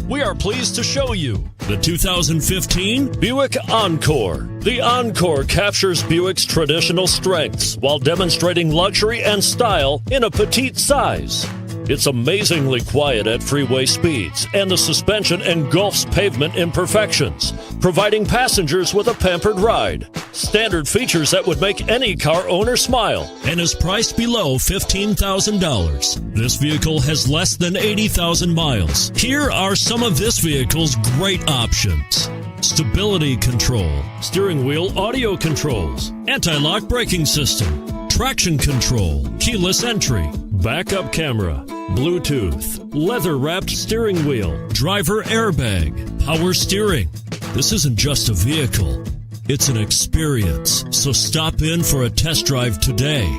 we are pleased to show you the 2015 Buick Encore. The Encore captures Buick's traditional strengths while demonstrating luxury and style in a petite size. It's amazingly quiet at freeway speeds, and the suspension engulfs pavement imperfections, providing passengers with a pampered ride. Standard features that would make any car owner smile, and is priced below $15,000. This vehicle has less than 80,000 miles. Here are some of this vehicle's great options: stability control, steering wheel audio controls, anti-lock braking system, traction control, keyless entry, backup camera, Bluetooth, leather-wrapped steering wheel, driver airbag, power steering. This isn't just a vehicle, it's an experience. So stop in for a test drive today.